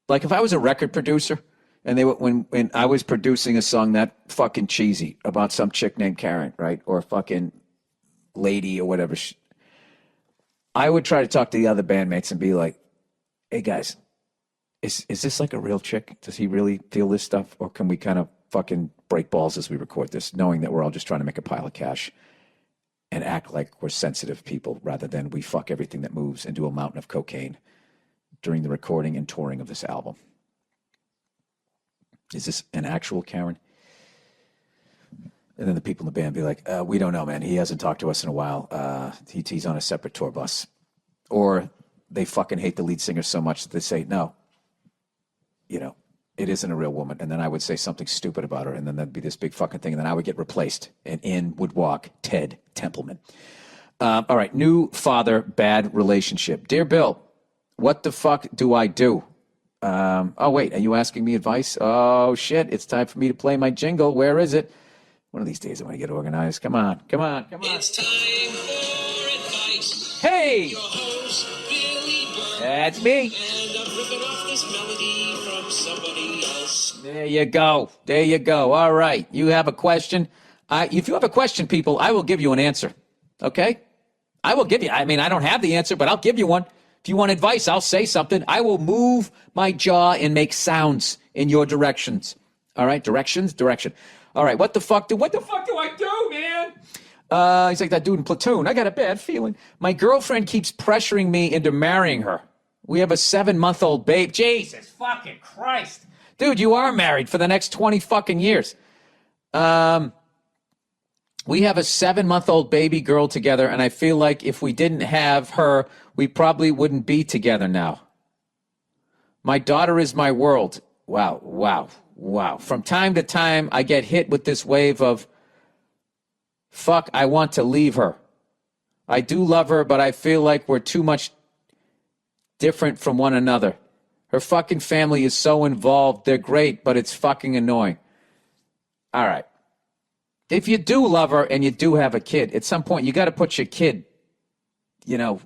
like if I was a record producer and when I was producing a song that fucking cheesy about some chick named Karen, right? Or a fucking lady or whatever. I would try to talk to the other bandmates and be like, hey guys, is this like a real chick? Does he really feel this stuff? Or can we kind of fucking break balls as we record this, knowing that we're all just trying to make a pile of cash and act like we're sensitive people rather than we fuck everything that moves and do a mountain of cocaine during the recording and touring of this album? Is this an actual Karen? And then the people in the band be like, we don't know, man. He hasn't talked to us in a while. He's on a separate tour bus. Or they fucking hate the lead singer so much that they say, no, you know, it isn't a real woman. And then I would say something stupid about her, and then that'd be this big fucking thing, and then I would get replaced, and in would walk Ted Templeman. All right, new father, bad relationship. Dear Bill, what the fuck do I do? Oh, wait, are you asking me advice? Oh, shit, it's time for me to play my jingle. Where is it? One of these days I'm going to get organized. Come on. It's time for advice. Hey! Your host, Billy Burr. That's me. And I'm ripping off this melody from somebody else. There you go. All right. You have a question? If you have a question, people, I will give you an answer. Okay? I will give you. I don't have the answer, but I'll give you one. If you want advice, I'll say something. I will move my jaw and make sounds in your directions. All right? Direction. All right, what the fuck do I do, man? He's like that dude in Platoon. I got a bad feeling. My girlfriend keeps pressuring me into marrying her. We have a 7-month-old babe. Jesus fucking Christ. Dude, you are married for the next 20 fucking years. We have a 7-month-old baby girl together, and I feel like if we didn't have her, we probably wouldn't be together now. My daughter is my world. Wow. From time to time, I get hit with this wave of, fuck, I want to leave her. I do love her, but I feel like we're too much different from one another. Her fucking family is so involved. They're great, but it's fucking annoying. All right. If you do love her and you do have a kid, at some point, you got to put your kid, you know,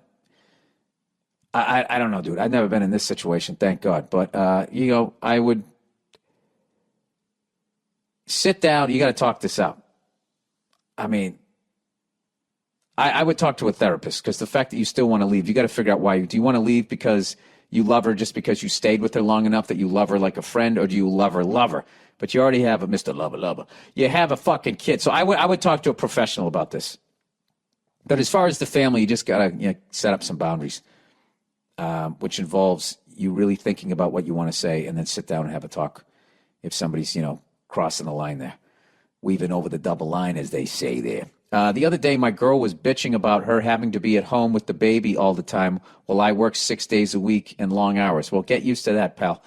I don't know, dude. I've never been in this situation, thank God. But, I would sit down. You got to talk this out. I would talk to a therapist, because the fact that you still want to leave, you got to figure out why. Do you want to leave because you love her just because you stayed with her long enough that you love her like a friend, or do you love her? But you already have a Mr. Lover. You have a fucking kid. So I would talk to a professional about this. But as far as the family, you just got to set up some boundaries, which involves you really thinking about what you want to say and then sit down and have a talk if somebody's, crossing the line there. Weaving over the double line, as they say there. The other day, my girl was bitching about her having to be at home with the baby all the time while I work 6 days a week and long hours. Well, get used to that, pal.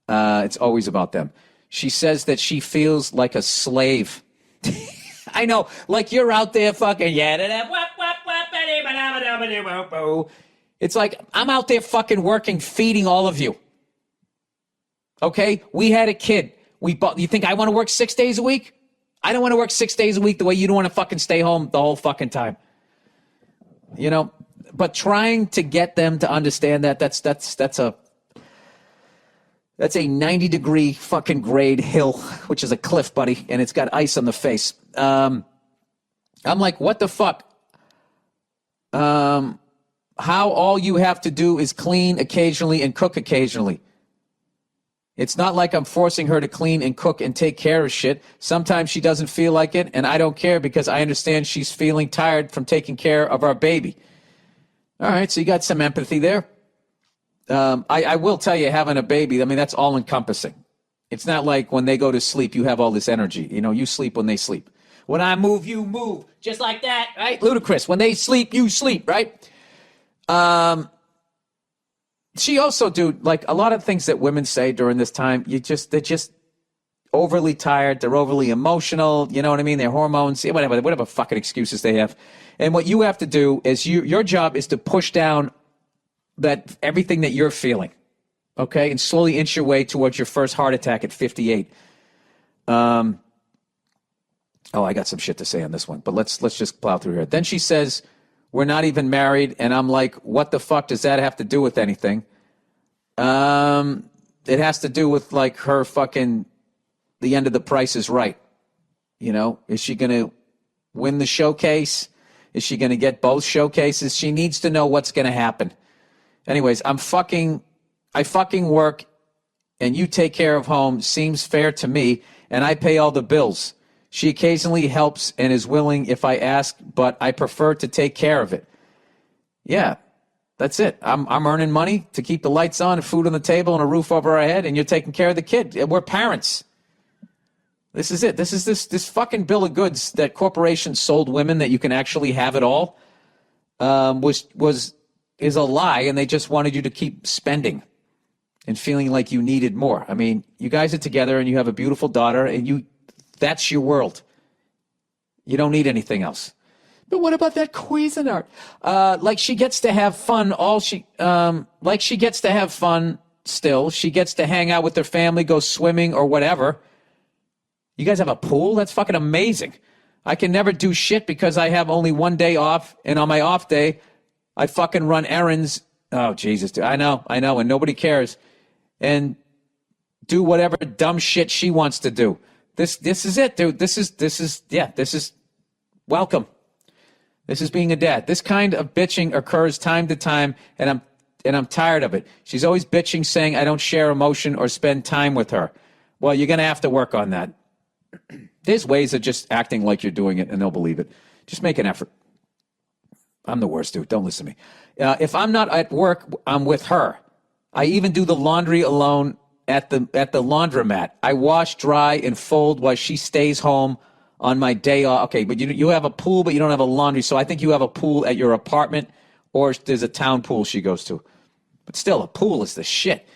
It's always about them. She says that she feels like a slave. I know, like you're out there fucking, it's like I'm out there fucking working, feeding all of you. Okay? We had a kid. You think I want to work 6 days a week? I don't want to work 6 days a week the way you don't want to fucking stay home the whole fucking time. But trying to get them to understand that's a 90-degree fucking grade hill, which is a cliff, buddy, and it's got ice on the face. I'm like, what the fuck? How all you have to do is clean occasionally and cook occasionally. It's not like I'm forcing her to clean and cook and take care of shit. Sometimes she doesn't feel like it, and I don't care because I understand she's feeling tired from taking care of our baby. All right, so you got some empathy there. I will tell you, having a baby, I mean, that's all-encompassing. It's not like when they go to sleep, you have all this energy. You sleep when they sleep. When I move, you move. Just like that, right? Ludicrous. When they sleep, you sleep, right? She also, dude, like a lot of things that women say during this time, they're just overly tired. They're overly emotional. You know what I mean? Their hormones, whatever fucking excuses they have. And what you have to do is your job is to push down that everything that you're feeling, okay, and slowly inch your way towards your first heart attack at 58. I got some shit to say on this one, but let's just plow through here. Then she says, we're not even married, and I'm like, what the fuck does that have to do with anything? It has to do with, like, her fucking, the end of The Price is Right. Is she going to win the showcase? Is she going to get both showcases? She needs to know what's going to happen. Anyways, I fucking work, and you take care of home. Seems fair to me, and I pay all the bills. She occasionally helps and is willing if I ask, but I prefer to take care of it. Yeah, that's it. I'm earning money to keep the lights on, and food on the table, and a roof over our head, and you're taking care of the kid. We're parents. This is it. This is this fucking bill of goods that corporations sold women that you can actually have it all. Is a lie, and they just wanted you to keep spending and feeling like you needed more. I mean, you guys are together, and you have a beautiful daughter, and that's your world. You don't need anything else. But what about that Cuisinart? Like she gets to have fun. Like she gets to have fun still. She gets to hang out with her family, go swimming or whatever. You guys have a pool? That's fucking amazing. I can never do shit because I have only one day off, and on my off day, I fucking run errands. Oh, Jesus, dude. I know, and nobody cares. And do whatever dumb shit she wants to do. This is it, dude. This is welcome. This is being a dad. This kind of bitching occurs time to time, and I'm tired of it. She's always bitching, saying I don't share emotion or spend time with her. Well, you're going to have to work on that. There's ways of just acting like you're doing it, and they'll believe it. Just make an effort. I'm the worst, dude. Don't listen to me. If I'm not at work, I'm with her. I even do the laundry alone at the laundromat. I wash, dry, and fold while she stays home on my day off. Okay, but you have a pool, but you don't have a laundry. So I think you have a pool at your apartment, or there's a town pool she goes to. But still, a pool is the shit.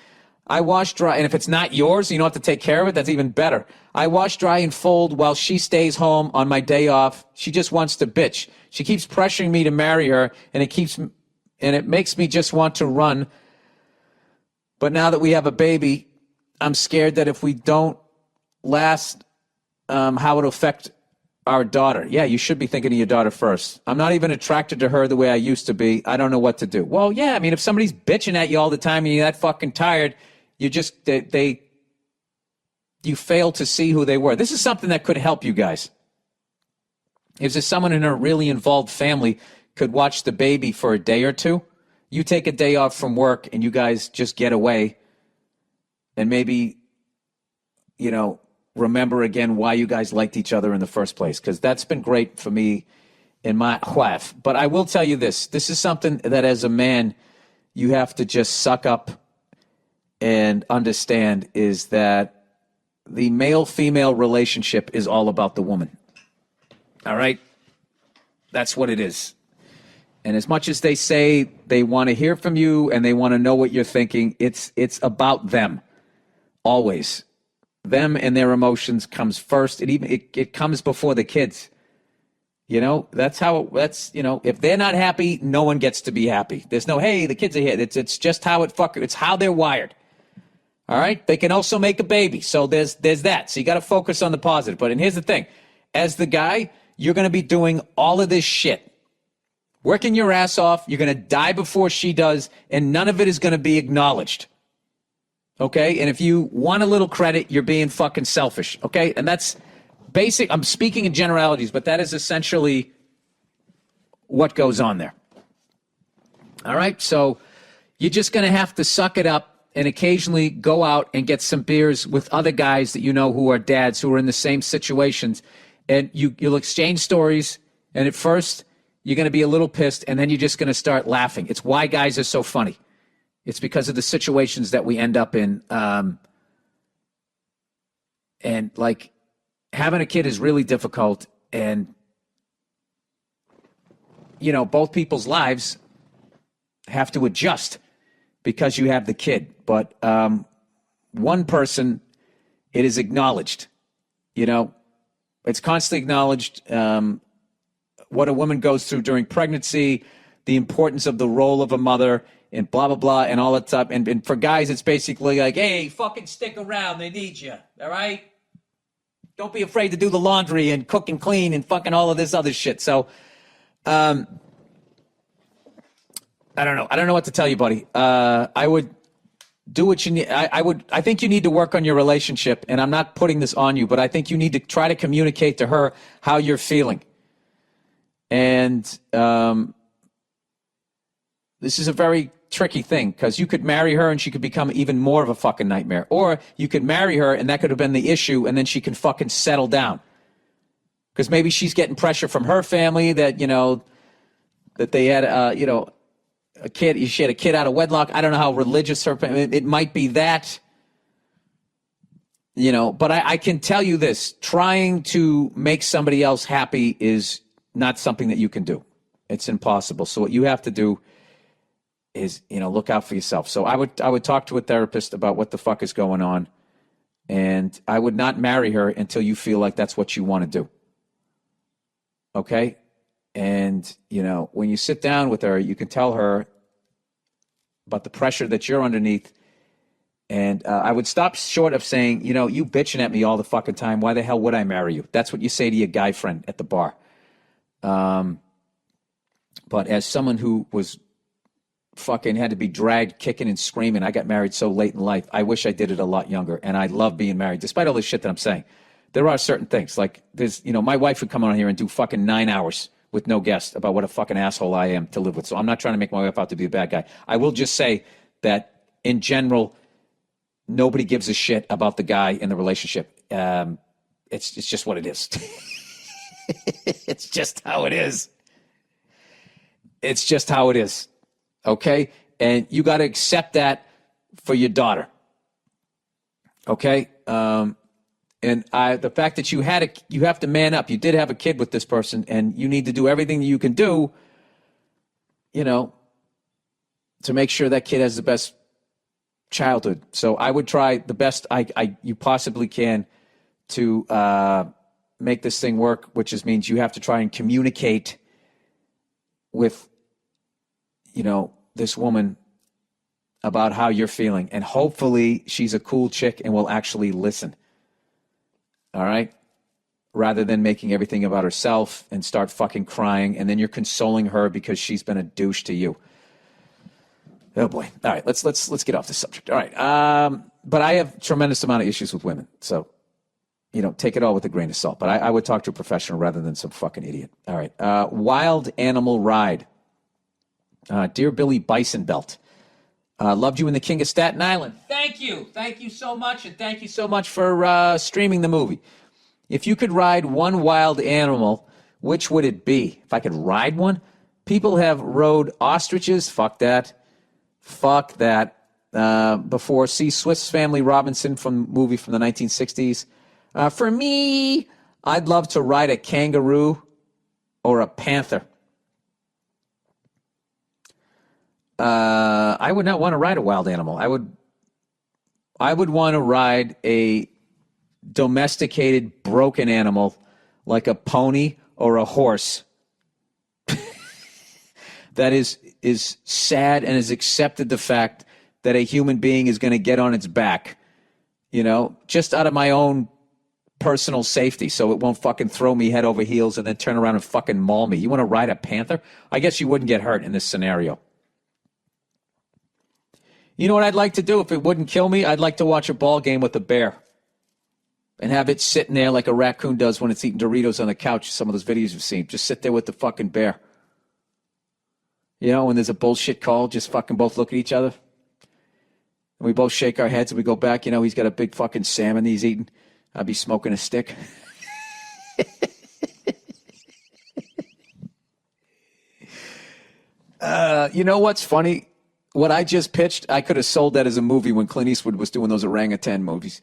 I wash, dry, and if it's not yours, you don't have to take care of it, that's even better. I wash, dry, and fold while she stays home on my day off. She just wants to bitch. She keeps pressuring me to marry her, and it makes me just want to run. But now that we have a baby, I'm scared that if we don't last, how it'll affect our daughter. Yeah, you should be thinking of your daughter first. I'm not even attracted to her the way I used to be. I don't know what to do. Well, yeah, I mean, if somebody's bitching at you all the time and you're that fucking tired, you fail to see who they were. This is something that could help you guys. If there's someone in a really involved family could watch the baby for a day or two You take a day off from work and you guys just get away and maybe, remember again why you guys liked each other in the first place, because that's been great for me in my life. But I will tell you this. This is something that as a man you have to just suck up and understand, is that the male-female relationship is all about the woman. All right? That's what it is. And as much as they say they want to hear from you and they want to know what you're thinking, it's about them. Always. Them and their emotions comes first. It comes before the kids. If they're not happy, no one gets to be happy. There's no, hey, the kids are here. It's just how it's how they're wired. All right? They can also make a baby. So there's that. So you got to focus on the positive. But here's the thing. As the guy, you're going to be doing all of this shit. Working your ass off. You're going to die before she does. And none of it is going to be acknowledged. Okay? And if you want a little credit, you're being fucking selfish. Okay? And that's basic. I'm speaking in generalities, but that is essentially what goes on there. All right? So you're just going to have to suck it up and occasionally go out and get some beers with other guys that you know who are dads who are in the same situations. And you'll exchange stories. And at first, you're going to be a little pissed, and then you're just going to start laughing. It's why guys are so funny. It's because of the situations that we end up in. And like having a kid is really difficult. And, both people's lives have to adjust because you have the kid. But one person, it is acknowledged. It's constantly acknowledged what a woman goes through during pregnancy, the importance of the role of a mother, and blah, blah, blah, and all that stuff. And for guys, it's basically like, hey, fucking stick around. They need you. All right? Don't be afraid to do the laundry and cook and clean and fucking all of this other shit. So, I don't know. I don't know what to tell you, buddy. I would do what you need. I think you need to work on your relationship, and I'm not putting this on you, but I think you need to try to communicate to her how you're feeling. And this is a very tricky thing, because you could marry her and she could become even more of a fucking nightmare. Or you could marry her and that could have been the issue, and then she can fucking settle down. Because maybe she's getting pressure from her family that, that they had, a kid, she had a kid out of wedlock. I don't know how religious her, it might be that, but I can tell you this, trying to make somebody else happy is not something that you can do. It's impossible. So what you have to do is, look out for yourself. So I would talk to a therapist about what the fuck is going on. And I would not marry her until you feel like that's what you want to do. Okay? And, when you sit down with her, you can tell her about the pressure that you're underneath. And I would stop short of saying, you bitching at me all the fucking time. Why the hell would I marry you? That's what you say to your guy friend at the bar. But as someone who was fucking had to be dragged kicking and screaming, I got married so late in life. I wish I did it a lot younger. And I love being married, despite all this shit that I'm saying. There are certain things. Like, there's, my wife would come on here and do fucking 9 hours with no guest about what a fucking asshole I am to live with. So I'm not trying to make my wife out to be a bad guy. I will just say that, in general, nobody gives a shit about the guy in the relationship. It's just what it is. It's just how it is. It's just how it is. Okay? And you got to accept that for your daughter. Okay? And the fact that you have to man up. You did have a kid with this person, and you need to do everything you can do, to make sure that kid has the best childhood. So I would try the best you possibly can to make this thing work, which means you have to try and communicate with, this woman about how you're feeling. And hopefully she's a cool chick and will actually listen. All right? Rather than making everything about herself and start fucking crying, and then you're consoling her because she's been a douche to you. Oh boy. All right, let's get off the subject. All right. But I have tremendous amount of issues with women. So, take it all with a grain of salt. But I would talk to a professional rather than some fucking idiot. All right. Wild Animal Ride. Dear Billy Bisonbelt, loved you in The King of Staten Island. Thank you. Thank you so much, and thank you so much for streaming the movie. If you could ride one wild animal, which would it be? If I could ride one? People have rode ostriches. Fuck that. Fuck that. Before, see Swiss Family Robinson movie from the 1960s. For me, I'd love to ride a kangaroo or a panther. I would not want to ride a wild animal. I would want to ride a domesticated, broken animal like a pony or a horse that is sad and has accepted the fact that a human being is going to get on its back, just out of my own personal safety, so it won't fucking throw me head over heels and then turn around and fucking maul me. You want to ride a panther? I guess you wouldn't get hurt in this scenario. You know what I'd like to do if it wouldn't kill me? I'd like to watch a ball game with a bear and have it sitting there like a raccoon does when it's eating Doritos on the couch. Some of those videos you've seen. Just sit there with the fucking bear. When there's a bullshit call, just fucking both look at each other. And we both shake our heads and we go back. He's got a big fucking salmon he's eating. I'd be smoking a stick. You know what's funny? What I just pitched, I could have sold that as a movie when Clint Eastwood was doing those orangutan movies.